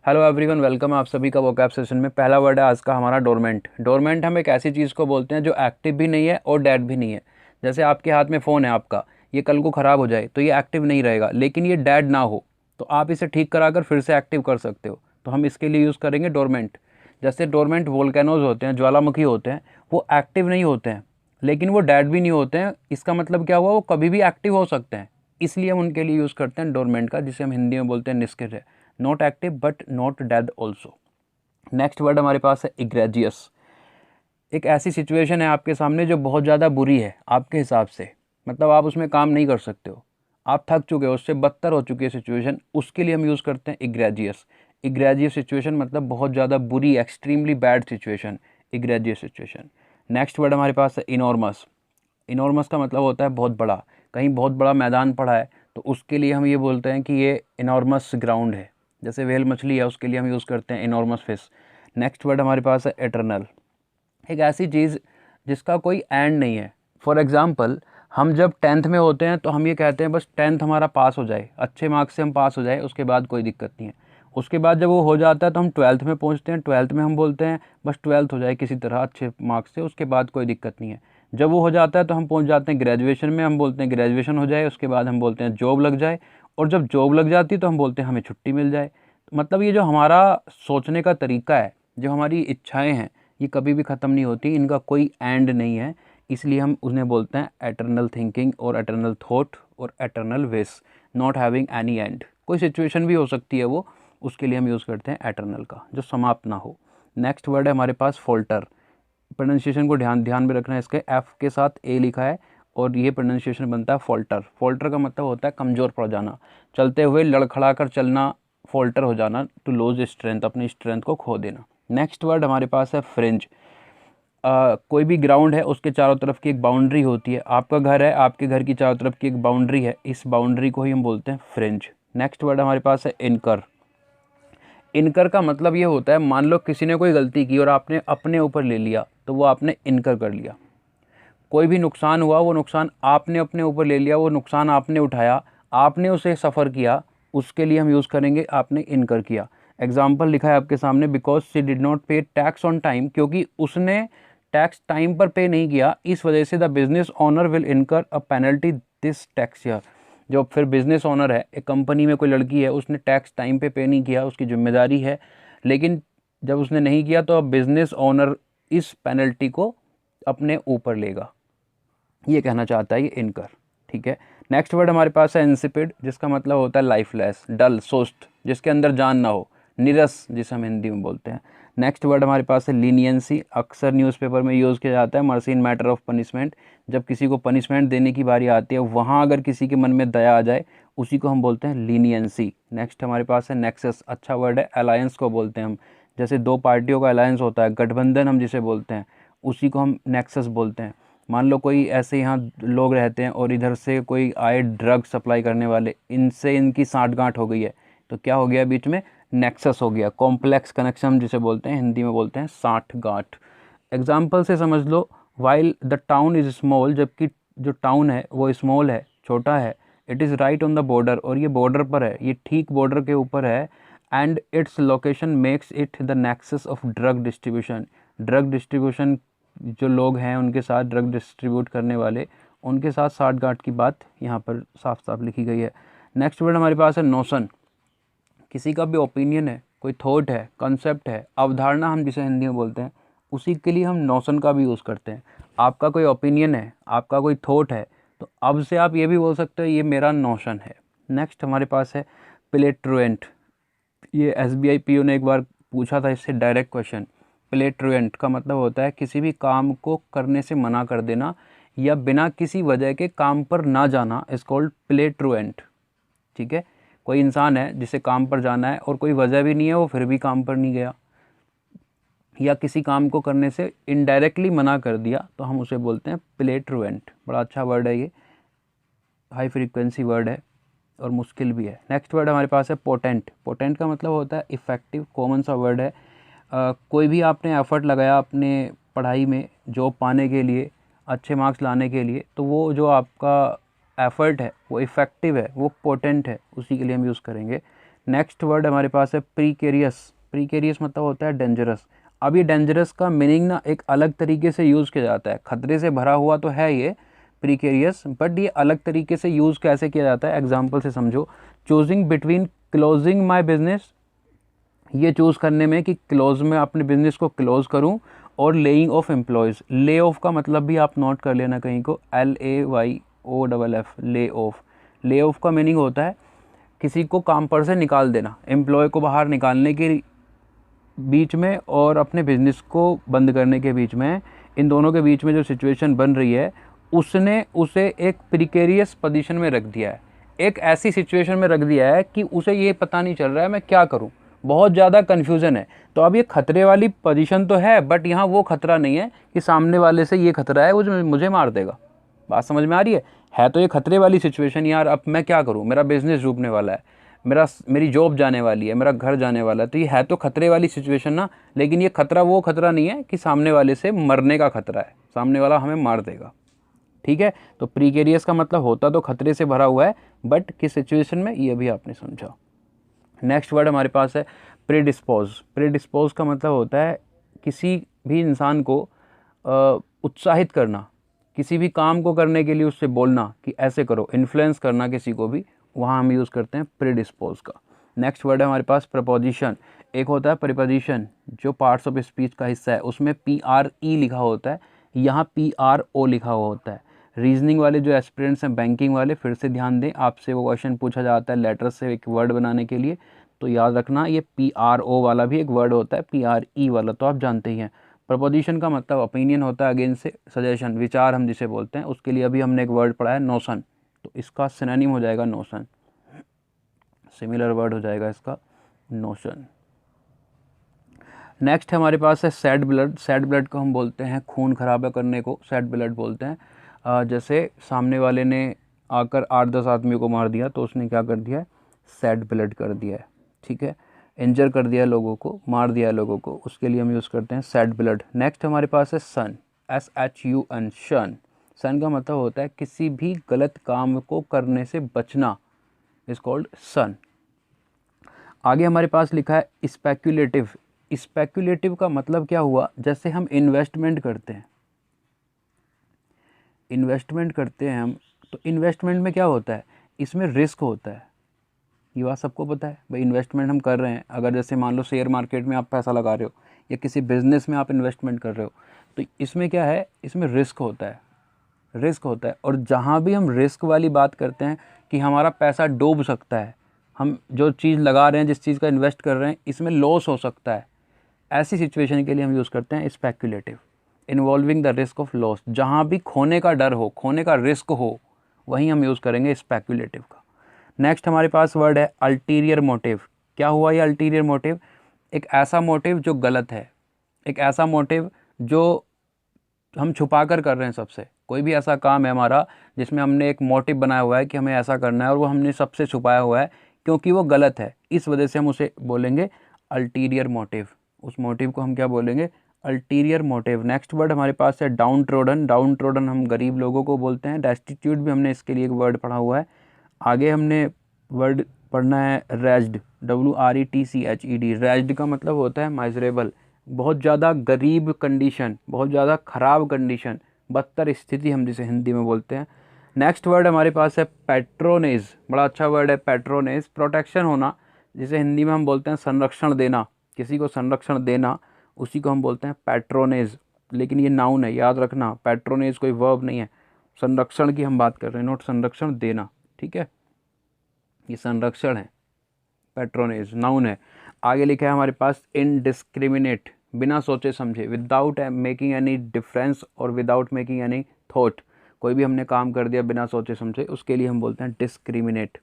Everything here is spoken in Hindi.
हेलो एवरीवन, वेलकम आप सभी का वोकैब सेशन में। पहला वर्ड है आज का हमारा डोरमेंट। डोरमेंट हम एक ऐसी चीज़ को बोलते हैं जो एक्टिव भी नहीं है और डेड भी नहीं है। जैसे आपके हाथ में फ़ोन है आपका, ये कल को ख़राब हो जाए तो ये एक्टिव नहीं रहेगा, लेकिन ये डेड ना हो तो आप इसे ठीक कराकर फिर से एक्टिव कर सकते हो। तो हम इसके लिए यूज़ करेंगे डोरमेंट। जैसे डोरमेंट वोल्केनोज होते हैं, ज्वालामुखी होते हैं, वो एक्टिव नहीं होते हैं लेकिन वो डेड भी नहीं होते हैं। इसका मतलब क्या हुआ, वो कभी भी एक्टिव हो सकते हैं, इसलिए हम उनके लिए यूज़ करते हैं डोरमेंट का, जिसे हम हिंदी में बोलते हैं निष्क्रिय। Not active but not dead also. Next word हमारे पास है इग्रेजियस। एक ऐसी सिचुएशन है आपके सामने जो बहुत ज़्यादा बुरी है आपके हिसाब से, मतलब आप उसमें काम नहीं कर सकते हो, आप थक चुके हो, उससे बदतर हो चुकी है सिचुएशन, उसके लिए हम यूज़ करते हैं इग्रेजियस। इग्रेजियस सिचुएशन मतलब बहुत ज़्यादा बुरी, extremely bad situation, egregious situation. Next word हमारे पास है इनॉर्मस। इनॉर्मस का मतलब होता है बहुत बड़ा। कहीं बहुत बड़ा मैदान पड़ा है तो उसके लिए हम ये बोलते हैं कि ये इनॉर्मस ग्राउंड है। जैसे वेल मछली है, उसके लिए हम यूज़ करते हैं इनॉर्मस फिश। नेक्स्ट वर्ड हमारे पास है एटर्नल। एक ऐसी चीज़ जिसका कोई एंड नहीं है। फॉर एग्ज़ाम्पल, हम जब 10th में होते हैं तो हम ये कहते हैं बस 10th हमारा पास हो जाए, अच्छे मार्क्स से हम पास हो जाए, उसके बाद कोई दिक्कत नहीं है। उसके बाद जब वो हो जाता है तो हम 12th में पहुंचते हैं, 12th में हम बोलते हैं बस 12th हो जाए किसी तरह अच्छे मार्क्स से, उसके बाद कोई दिक्कत नहीं है। जब वो हो जाता है तो हम पहुंच जाते हैं ग्रेजुएशन में, हम बोलते हैं ग्रेजुएशन हो जाए, उसके बाद हम बोलते हैं जॉब लग जाए, और जब जॉब लग जाती है तो हम बोलते हैं हमें छुट्टी मिल जाए। तो मतलब ये जो हमारा सोचने का तरीका है, जो हमारी इच्छाएं हैं, ये कभी भी ख़त्म नहीं होती, इनका कोई एंड नहीं है। इसलिए हम उन्हें बोलते हैं एटर्नल थिंकिंग और एटर्नल थॉट और eternal wish, not having any and. कोई सिचुएशन भी हो सकती है वो, उसके लिए हम यूज़ करते हैं एटर्नल का, जो समाप्त ना हो। नेक्स्ट वर्ड है हमारे पास फोल्टर। प्रोनाउंसिएशन को ध्यान ध्यान में रखना है, इसके एफ के साथ ए लिखा है और ये प्रोनाउंसिएशन बनता है फोल्टर। फोल्टर का मतलब होता है कमज़ोर पड़ जाना, चलते हुए लड़खड़ा कर चलना, फोल्टर हो जाना, टू लूज स्ट्रेंथ, अपनी स्ट्रेंथ को खो देना। नेक्स्ट वर्ड हमारे पास है फ्रिंज। कोई भी ग्राउंड है उसके चारों तरफ की एक बाउंड्री होती है। आपका घर है, आपके घर की चारों तरफ की एक बाउंड्री है, इस बाउंड्री को ही हम बोलते हैं फ्रिंज। नेक्स्ट वर्ड हमारे पास है इनकर। इनकर का मतलब ये होता है, मान लो किसी ने कोई गलती की और आपने अपने ऊपर ले लिया तो वो आपने इनकर कर लिया। कोई भी नुकसान हुआ, वो नुकसान आपने अपने ऊपर ले लिया, वो नुकसान आपने उठाया, आपने उसे सफ़र किया, उसके लिए हम यूज़ करेंगे आपने इनकर किया। एग्जाम्पल लिखा है आपके सामने, बिकॉज शी डिड नॉट पे टैक्स ऑन टाइम, क्योंकि उसने टैक्स टाइम पर पे नहीं किया, इस वजह से द बिजनेस ओनर विल इनकर a penalty this tax year. जो फिर बिजनेस ओनर है, एक कंपनी में कोई लड़की है, उसने टैक्स टाइम पे नहीं किया, उसकी जिम्मेदारी है, लेकिन जब उसने नहीं किया तो अब बिजनेस ओनर इस पेनल्टी को अपने ऊपर लेगा। ये कहना चाहता है ये इनकर। ठीक है। नेक्स्ट वर्ड हमारे पास है इंसिपिड, जिसका मतलब होता है लाइफलेस, डल, सुस्त, जिसके अंदर जान ना हो, नीरस, जिसे हम हिंदी में बोलते हैं। नेक्स्ट वर्ड हमारे पास है लीनियंसी। अक्सर न्यूज़पेपर में यूज़ किया जाता है mercy in matter of punishment. जब किसी को पनिशमेंट देने की बारी आती है, वहाँ अगर किसी के मन में दया आ जाए, उसी को हम बोलते हैं लीनियंसी। नेक्स्ट हमारे पास है नेक्सस। अच्छा वर्ड है, अलायंस को बोलते हैं हम। जैसे दो पार्टियों का अलायंस होता है, गठबंधन हम जिसे बोलते हैं, उसी को हम नेक्सस बोलते हैं। मान लो कोई ऐसे यहाँ लोग रहते हैं और इधर से कोई आए ड्रग सप्लाई करने वाले, इनसे इनकी सांठ-गांठ हो गई है, तो क्या हो गया बीच में, नेक्सस हो गया, कॉम्प्लेक्स कनेक्शन हम जिसे बोलते हैं, हिंदी में बोलते हैं सांठ-गांठ। एग्जाम्पल से समझ लो, while the town is small, जबकि जो टाउन है वो स्मॉल है, छोटा है, it is right on the border, और ये बॉर्डर पर है, ये ठीक बॉर्डर के ऊपर है, and its location makes it the nexus of drug distribution. Drug distribution, जो लोग हैं उनके साथ, ड्रग डिस्ट्रीब्यूट करने वाले, उनके साथ साठ गांठ की बात यहाँ पर साफ साफ लिखी गई है। नेक्स्ट वर्ड हमारे पास है नोशन। किसी का भी ओपिनियन है, कोई थॉट है, कंसेप्ट है, अवधारणा हम जिसे हिंदी में बोलते हैं, उसी के लिए हम नोशन का भी यूज़ करते हैं। आपका कोई ओपिनियन है, आपका कोई थॉट है, तो अब से आप ये भी बोल सकते हो ये मेरा नोशन है। नेक्स्ट हमारे पास है प्लेट्रुएंट। ये एसबीआई पीओ ने एक बार पूछा था इससे डायरेक्ट क्वेश्चन। प्लेट्रुएंट का मतलब होता है किसी भी काम को करने से मना कर देना या बिना किसी वजह के काम पर ना जाना, इज कॉल्ड प्लेट्रुएंट। ठीक है। कोई इंसान है जिसे काम पर जाना है और कोई वजह भी नहीं है, वो फिर भी काम पर नहीं गया, या किसी काम को करने से इनडायरेक्टली मना कर दिया, तो हम उसे बोलते हैं प्लेट्रुएंट। बड़ा अच्छा वर्ड है ये, हाई फ्रीक्वेंसी वर्ड है और मुश्किल भी है। नेक्स्ट वर्ड हमारे पास है पोटेंट। पोटेंट का मतलब होता है इफ़ेक्टिव, कॉमन सा वर्ड है। कोई भी आपने एफर्ट लगाया अपने पढ़ाई में, जॉब पाने के लिए, अच्छे मार्क्स लाने के लिए, तो वो जो आपका एफर्ट है वो इफ़ेक्टिव है, वो पोटेंट है, उसी के लिए हम यूज़ करेंगे। नेक्स्ट वर्ड हमारे पास है प्रीकेरियस। प्रीकेरियस मतलब होता है डेंजरस। अब ये डेंजरस का मीनिंग ना एक अलग तरीके से यूज़ किया जाता है, खतरे से भरा हुआ तो है ये प्रीकेरियस, बट ये अलग तरीके से यूज़ कैसे किया जाता है एग्जाम्पल से समझो। Choosing between closing my business, ये चूज़ करने में कि क्लोज में अपने बिजनेस को क्लोज करूं, और laying of employees. Lay off का मतलब भी आप नोट कर लेना कहीं को, LAYOFF, lay off. Lay off का मीनिंग होता है किसी को काम पर से निकाल देना, एम्प्लॉय को बाहर निकालने के बीच में और अपने बिजनेस को बंद करने के बीच में, इन दोनों के बीच में जो सिचुएशन बन रही है उसने उसे एक प्रिकेरियस पोजीशन में रख दिया है, एक ऐसी सिचुएशन में रख दिया है कि उसे ये पता नहीं चल रहा है मैं क्या करूं, बहुत ज़्यादा कन्फ्यूज़न है। तो अब ये खतरे वाली पोजीशन तो है, बट यहाँ वो खतरा नहीं है कि सामने वाले से ये खतरा है वो जो मुझे मार देगा। बात समझ में आ रही है तो ये खतरे वाली सिचुएशन, यार अब मैं क्या करूँ, मेरा बिजनेस डूबने वाला है, मेरी जॉब जाने वाली है, मेरा घर जाने वाला है, तो ये है तो खतरे वाली सिचुएशन ना, लेकिन ये खतरा वो खतरा नहीं है कि सामने वाले से मरने का खतरा है, सामने वाला हमें मार देगा। ठीक है, तो प्रीकेरियस का मतलब होता तो खतरे से भरा हुआ है, बट किस सिचुएशन में ये भी आपने समझा। नेक्स्ट वर्ड हमारे पास है प्रीडिस्पोज। प्रीडिस्पोज का मतलब होता है किसी भी इंसान को उत्साहित करना, किसी भी काम को करने के लिए उससे बोलना कि ऐसे करो, इन्फ्लुएंस करना किसी को भी, वहाँ हम यूज़ करते हैं प्रीडिस्पोज का। नेक्स्ट वर्ड है हमारे पास प्रपोजिशन। एक होता है प्रीपोजिशन जो पार्ट्स ऑफ स्पीच का हिस्सा है, उसमें PRE लिखा होता है, यहाँ PRO लिखा हुआ होता है। रीजनिंग वाले जो एस्पिरेंट्स हैं बैंकिंग वाले, फिर से ध्यान दें, आपसे वो क्वेश्चन पूछा जाता है लेटर से एक वर्ड बनाने के लिए, तो याद रखना ये PRO वाला भी एक वर्ड होता है, PRE वाला तो आप जानते ही हैं। प्रपोजिशन का मतलब ओपिनियन होता है, अगेन से सजेशन, विचार हम जिसे बोलते हैं, उसके लिए अभी हमने एक वर्ड पढ़ा है नोशन, तो इसका सिनोनिम हो जाएगा नोशन, सिमिलर वर्ड हो जाएगा इसका नोशन। नेक्स्ट हमारे पास है सैड ब्लड। सैड ब्लड को हम बोलते हैं खून खराबा करने को सैड ब्लड बोलते हैं। जैसे सामने वाले ने आकर 8-10 आदमियों को मार दिया तो उसने क्या कर दिया है, सैड ब्लड कर दिया है। ठीक है, इंजर कर दिया लोगों को, मार दिया लोगों को, उसके लिए हम यूज़ करते हैं सैड ब्लड। नेक्स्ट हमारे पास है सन, SHUN, शन। सन का मतलब होता है किसी भी गलत काम को करने से बचना, इज कॉल्ड सन। आगे हमारे पास लिखा है स्पेक्युलेटिव। स्पेक्युलेटिव का मतलब क्या हुआ, जैसे हम इन्वेस्टमेंट करते हैं, इन्वेस्टमेंट करते हैं हम, तो इन्वेस्टमेंट में क्या होता है, इसमें रिस्क होता है, ये बात सबको पता है भाई। इन्वेस्टमेंट हम कर रहे हैं, अगर जैसे मान लो शेयर मार्केट में आप पैसा लगा रहे हो या किसी बिजनेस में आप इन्वेस्टमेंट कर रहे हो, तो इसमें क्या है, इसमें रिस्क होता है, रिस्क होता है। और जहाँ भी हम रिस्क वाली बात करते हैं कि हमारा पैसा डूब सकता है, हम जो चीज़ लगा रहे हैं, जिस चीज़ का इन्वेस्ट कर रहे हैं, इसमें लॉस हो सकता है, ऐसी सिचुएशन के लिए हम यूज़ करते हैं speculative, involving the risk of loss. जहाँ भी खोने का डर हो, खोने का रिस्क हो, वहीं हम यूज़ करेंगे स्पेक्युलेटिव का। नेक्स्ट हमारे पास वर्ड है अल्टीरियर मोटिव। क्या हुआ ये अल्टीरियर मोटिव, एक ऐसा मोटिव जो गलत है, एक ऐसा मोटिव जो हम छुपा कर रहे हैं सबसे। कोई भी ऐसा काम है हमारा जिसमें हमने एक मोटिव बनाया हुआ है कि हमें ऐसा करना है, और वो हमने सबसे छुपाया हुआ है क्योंकि वो गलत है, इस वजह से हम उसे बोलेंगे अल्टीरियर मोटिव। उस मोटिव को हम क्या बोलेंगे, अल्टीरियर मोटिव। नेक्स्ट वर्ड हमारे पास है डाउन ट्रोडन। डाउन ट्रोडन हम गरीब लोगों को बोलते हैं। डेस्टिट्यूट भी हमने इसके लिए एक वर्ड पढ़ा हुआ है। आगे हमने वर्ड पढ़ना है रेज्ड, WRETCHED। रेज्ड का मतलब होता है माइजरेबल, बहुत ज़्यादा गरीब कंडीशन, बहुत ज़्यादा ख़राब कंडीशन, बदतर स्थिति हम जिसे हिंदी में बोलते हैं। नेक्स्ट वर्ड हमारे पास है पैट्रोनेज। बड़ा अच्छा वर्ड है पैट्रोनेज, प्रोटेक्शन होना, जिसे हिंदी में हम बोलते हैं संरक्षण देना, किसी को संरक्षण देना, उसी को हम बोलते हैं पैट्रोनेज। लेकिन ये नाउन है, याद रखना, पैट्रोनेज कोई वर्ब नहीं है, संरक्षण की हम बात कर रहे हैं, नोट संरक्षण देना। ठीक है, ये संरक्षण है, पैट्रोनेज नाउन है। आगे लिखा है हमारे पास इनडिस्क्रिमिनेट, बिना सोचे समझे, विदाउट मेकिंग एनी डिफरेंस और विदाउट मेकिंग एनी थॉट। कोई भी हमने काम कर दिया बिना सोचे समझे, उसके लिए हम बोलते हैं डिस्क्रिमिनेट।